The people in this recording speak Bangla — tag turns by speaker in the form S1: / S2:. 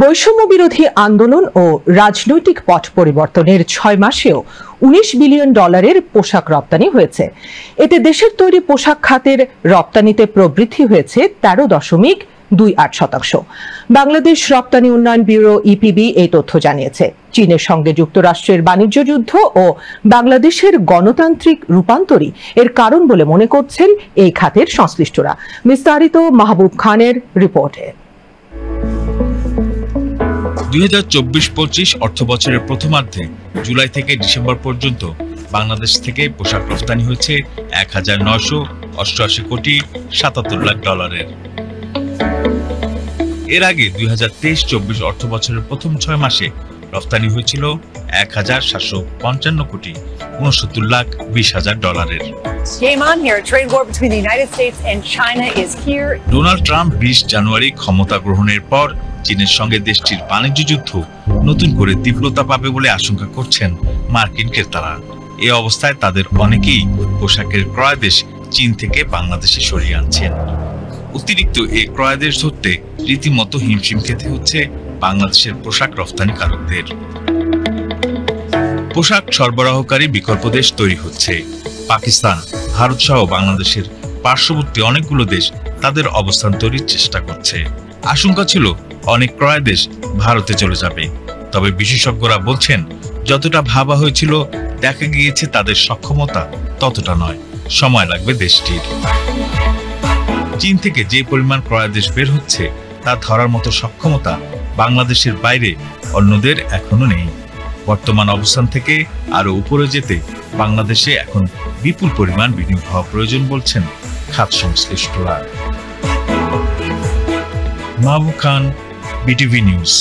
S1: বৈষম্য বিরোধী আন্দোলন ও রাজনৈতিক পট পরিবর্তনের ৬ মাসেও $19 বিলিয়ন পোশাক রপ্তানি হয়েছে। এতে দেশের তৈরি পোশাক খাতের রপ্তানিতে প্রবৃদ্ধি হয়েছে 13.28%। বাংলাদেশ রপ্তানি উন্নয়ন ব্যুরো ইপিবি এই তথ্য জানিয়েছে। চীনের সঙ্গে যুক্তরাষ্ট্রের বাণিজ্য যুদ্ধ ও বাংলাদেশের গণতান্ত্রিক রূপান্তরই এর কারণ বলে মনে করছেন এই খাতের সংশ্লিষ্টরা। বিস্তারিত মাহবুব খানের রিপোর্টে।
S2: 2024-25 অর্থবছরের প্রথমার্ধে জুলাই থেকে ডিসেম্বর পর্যন্ত বাংলাদেশ থেকে পোশাক রপ্তানি হয়েছে $1,988 কোটি 77 লাখ। এর আগে 2023-24 অর্থবছরের প্রথম 6 মাসে রপ্তানি হয়েছিল $1,755 কোটি 69 লাখ 20 হাজার। ডোনাল্ড ট্রাম্প 20 জানুয়ারি ক্ষমতা গ্রহণের পর চীনের সঙ্গে দেশটির বাণিজ্য যুদ্ধ নতুন করে তীব্রতা পাবে বলে আশঙ্কা করছেন মার্কিন ক্রেতারা। এ অবস্থায় তাদের অনেকেই পোশাকের ক্রয়াদেশ চীন থেকে বাংলাদেশে সরিয়ে আনছেন। অতিরিক্ত এই ক্রয়াদেশ ধরতে রীতিমতো হিমশিম খেতে হচ্ছে বাংলাদেশের পোশাক রপ্তানিকারকদের। পোশাক সরবরাহকারী বিকল্প দেশ তৈরি হচ্ছে। পাকিস্তান, ভারত সহ বাংলাদেশের পার্শ্ববর্তী অনেকগুলো দেশ তাদের অবস্থান তৈরির চেষ্টা করছে। আশঙ্কা ছিল অনেক ক্রয় দেশ ভারতে চলে যাবে, তবে বিশেষজ্ঞরা বলছেন যতটা ভাবা হয়েছিল দেখা গিয়েছে তাদের সক্ষমতা ততটা নয়, সময় লাগবে দেশটির। চীন থেকে যে পরিমাণ ক্রয় দেশ বের হচ্ছে তা ধরার মতো সক্ষমতা বাংলাদেশের বাইরে অন্যদের এখনো নেই। বর্তমান অবস্থান থেকে আরো উপরে যেতে বাংলাদেশে এখন বিপুল পরিমাণ বিনিয়োগ হওয়া প্রয়োজন বলছেন খাত সংশ্লিষ্টরা। মাহবুব খান, বিটিভি নিউজ।